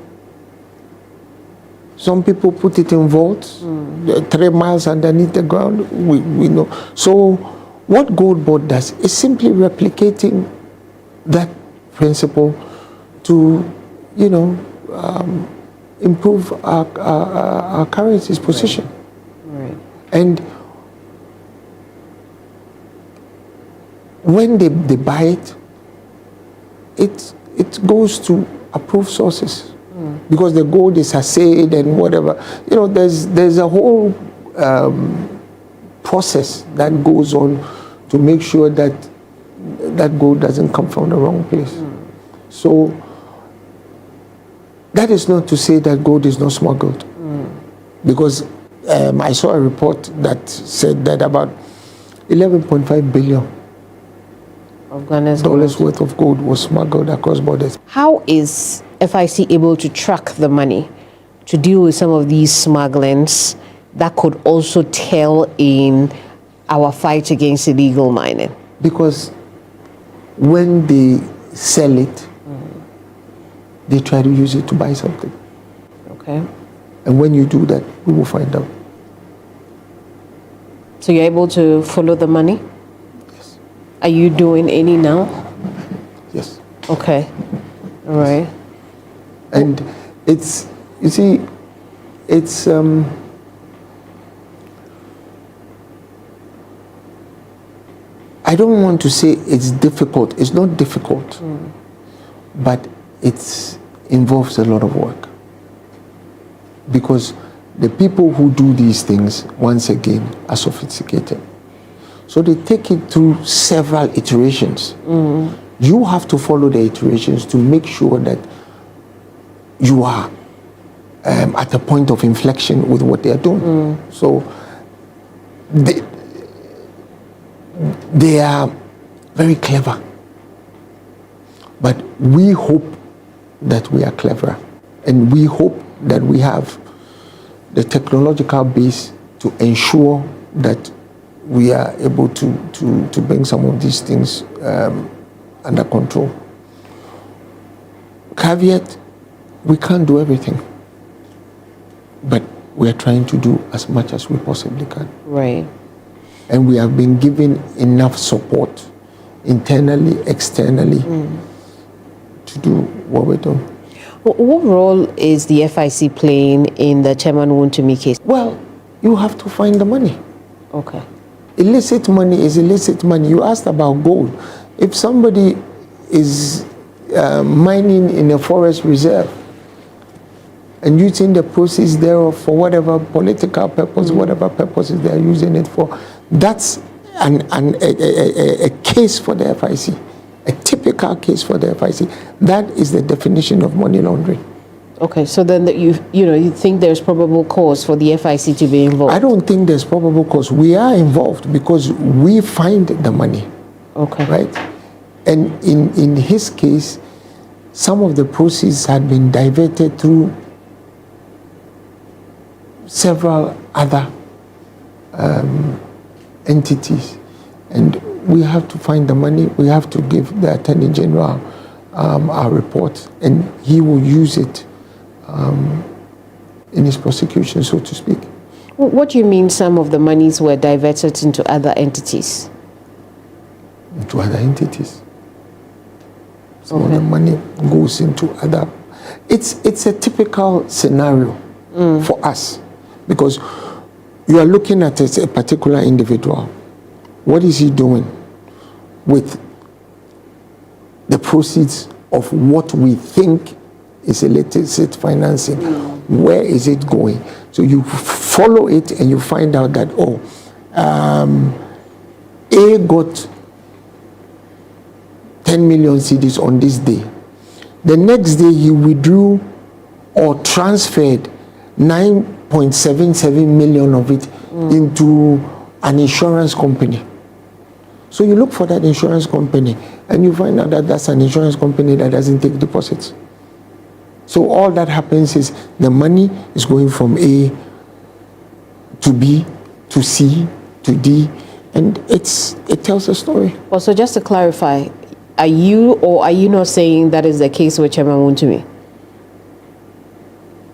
C: Some people put it in vaults, 3 miles underneath the ground. We know. So what Gold Board does is simply replicating that principle to, improve our currency's position.
B: Right.
C: And when they buy it, it goes to approved sources. Because the gold is assayed and whatever. There's a whole process that goes on to make sure that that gold doesn't come from the wrong place. So that is not to say that gold is not smuggled. Because I saw a report that said that about 11.5 billion
B: Of Ghana's
C: dollars
B: gold.
C: worth of gold was smuggled across borders.
B: How is FIC able to track the money to deal with some of these smugglings that could also tell in our fight against illegal mining?
C: Because when they sell it, they try to use it to buy something.
B: Okay.
C: And when you do that, we will find out.
B: So you're able to follow the money?
C: Yes.
B: Are you doing any now?
C: Yes.
B: Okay. All right.
C: And it's, you see, it's, I don't want to say it's difficult. It's not difficult. But it involves a lot of work. Because the people who do these things, once again, are sophisticated. So they take it through several iterations. You have to follow the iterations to make sure that you are at a point of inflection with what they are doing. So they are very clever. But we hope that we are cleverer. And we hope that we have the technological base to ensure that we are able to bring some of these things under control. Caveat, we can't do everything. But we are trying to do as much as we possibly can.
B: Right.
C: And we have been given enough support, internally, externally, to do what we're doing.
B: What role is the FIC playing in the Chairman Wontumi case?
C: Well, you have to find the money.
B: Okay.
C: Illicit money is illicit money. You asked about gold. If somebody is mining in a forest reserve and using the proceeds thereof for whatever political purpose, whatever purposes they are using it for, that's a case for the FIC, a typical case for the FIC. That is the definition of money laundering.
B: Okay, so then you think there's probable cause for the FIC to be involved?
C: I don't think there's probable cause. We are involved because we find the money.
B: Okay.
C: Right? And in his case, some of the proceeds had been diverted through several other entities. And we have to find the money. We have to give the Attorney General our report, and he will use it in his prosecution, so to speak.
B: What do you mean some of the monies were diverted into other entities?
C: Into other entities. Some of the money goes into other. It's a typical scenario for us, because you are looking at a particular individual. What is he doing? with the proceeds of what we think is illicit financing. Where is it going? So you follow it and you find out that, A got 10 million cedis on this day. The next day he withdrew or transferred 9.77 million of it into an insurance company. So you look for that insurance company and you find out that that's an insurance company that doesn't take deposits. So all that happens is the money is going from A to B to C to D, and it tells a story.
B: Also, just to clarify, are you not saying that is the case with Chairman Wontumi?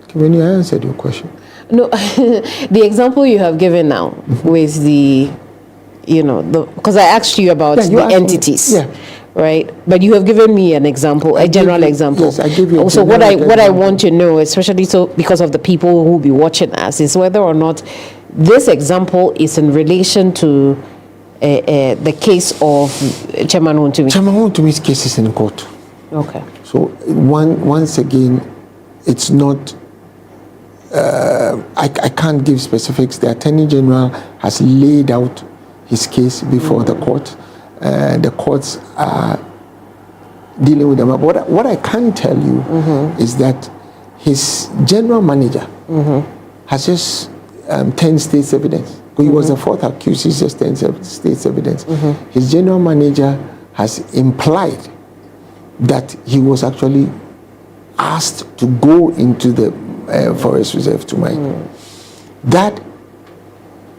C: Kemini, I answered your question.
B: No, the example you have given now with because I asked you about the entities, right? But you have given me an example, a general example.
C: Yes, I give you.
B: Also, what I want to know, especially so because of the people who will be watching us, is whether or not this example is in relation to the case of Chairman Wontumi.
C: Chairman Wontumi's case is in court.
B: Okay.
C: So once again, it's not. I can't give specifics. The Attorney General has laid out his case before the court. The courts are dealing with them. But what I can tell you is that his general manager has just 10 states evidence. He was the fourth accused, he's just 10 states evidence. His general manager has implied that he was actually asked to go into the forest reserve to mine. That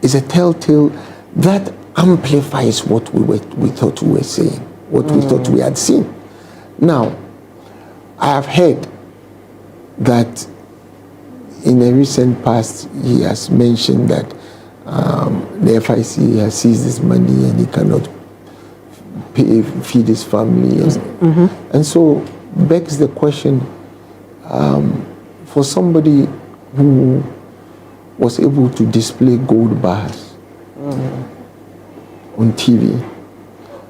C: is a telltale that amplifies what we thought we were saying, what we thought we had seen. Now, I have heard that in the recent past he has mentioned that the FIC has seized his money and he cannot feed his family, and so begs the question, for somebody who was able to display gold bars on TV.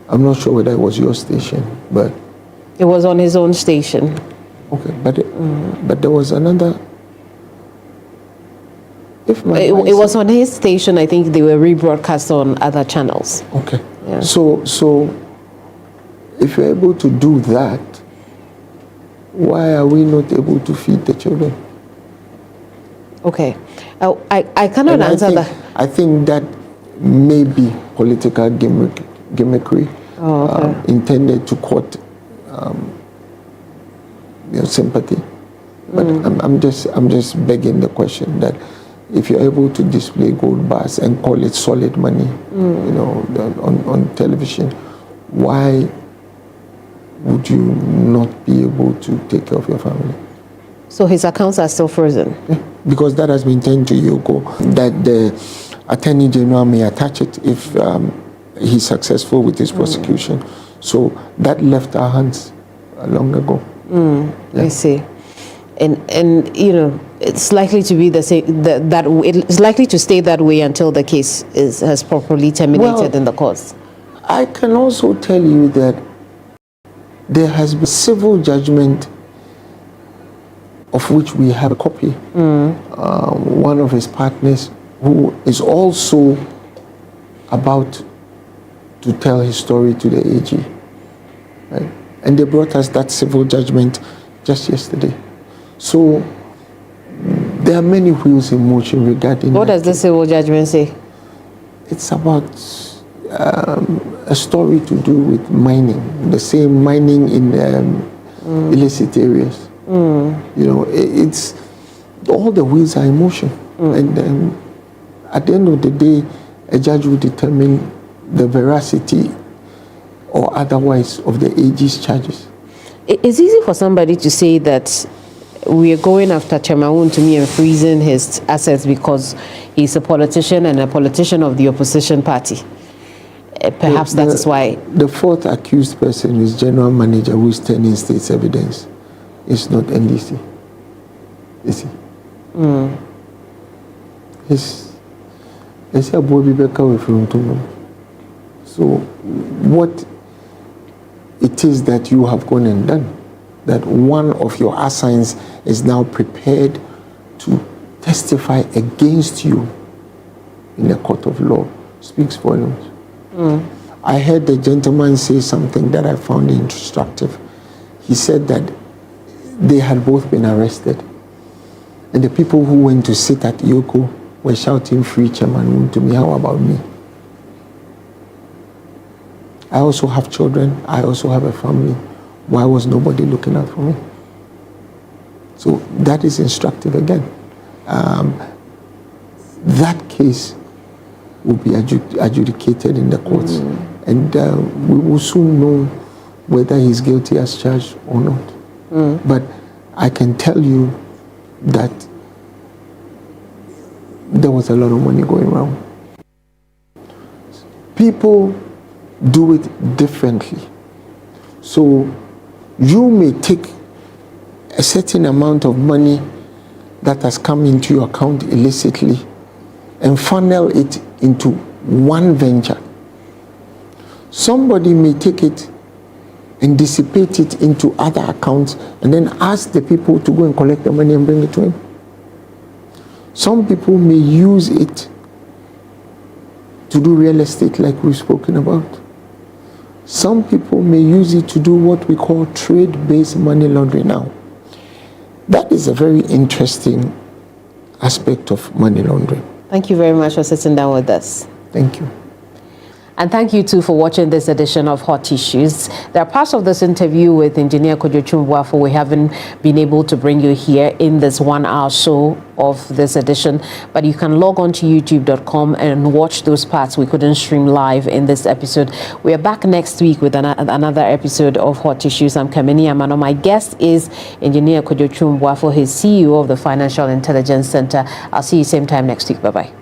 C: I'm not sure whether it was your station, but
B: it was on his own station.
C: Okay, but there was another. It
B: was on his station. I think they were rebroadcast on other channels.
C: Okay.
B: Yeah.
C: So if you're able to do that, why are we not able to feed the children?
B: Okay, I cannot answer that.
C: I think that may be political gimmickry intended to court sympathy. But I'm just begging the question that if you're able to display gold bars and call it solid money, on television, why would you not be able to take care of your family?
B: So his accounts are still frozen?
C: Yeah, because that has been turned to Yoko, that the Attorney General may attach it if he's successful with his prosecution. So that left our hands long ago.
B: I see. And it's likely to be the same, that it's likely to stay that way until the case has properly terminated in the courts.
C: I can also tell you that there has been civil judgment of which we have a copy. One of his partners who is also about to tell his story to the AG. Right? And they brought us that civil judgment just yesterday. So there are many wheels in motion regarding
B: What does the civil judgment say? It's
C: about a story to do with mining, the same mining in illicit areas. It's all the wheels are in motion, and at the end of the day, a judge will determine the veracity or otherwise of the AG's charges.
B: It's easy for somebody to say that we are going after Chairman Wontumi and freezing his assets because he's a politician and a politician of the opposition party. Perhaps that is why. The
C: fourth accused person is general manager who is turning state's evidence. It's not NDC. You see? It's a boy Bibeka with him. So what it is that you have gone and done. That one of your assigns is now prepared to testify against you in a court of law speaks volumes. I heard the gentleman say something that I found instructive. He said that they had both been arrested, and the people who went to sit at Yoko were shouting, "Free Chairman Woon to me, how about me?" I also have children, I also have a family. Why was nobody looking out for me? So that is instructive again. That case will be adjudicated in the courts, and we will soon know whether he's guilty as charged or not. But I can tell you that there was a lot of money going around. People do it differently. So you may take a certain amount of money that has come into your account illicitly and funnel it into one venture. Somebody may take it and dissipate it into other accounts and then ask the people to go and collect the money and bring it to him. Some people may use it to do real estate like we've spoken about. Some people may use it to do what we call trade-based money laundering now. That is a very interesting aspect of money laundering.
B: Thank you very much for sitting down with us.
C: Thank you.
B: And thank you too for watching this edition of Hot Issues. There are parts of this interview with Engineer Kojo Buafo we haven't been able to bring you here in this 1 hour show of this edition, but you can log on to youtube.com and watch those parts we couldn't stream live in this episode. We are back next week with another episode of Hot Issues. I'm Kemini Amanor. My guest is Engineer Kojo Buafo, his CEO of the Financial Intelligence Center. I'll see you same time next week. Bye-bye.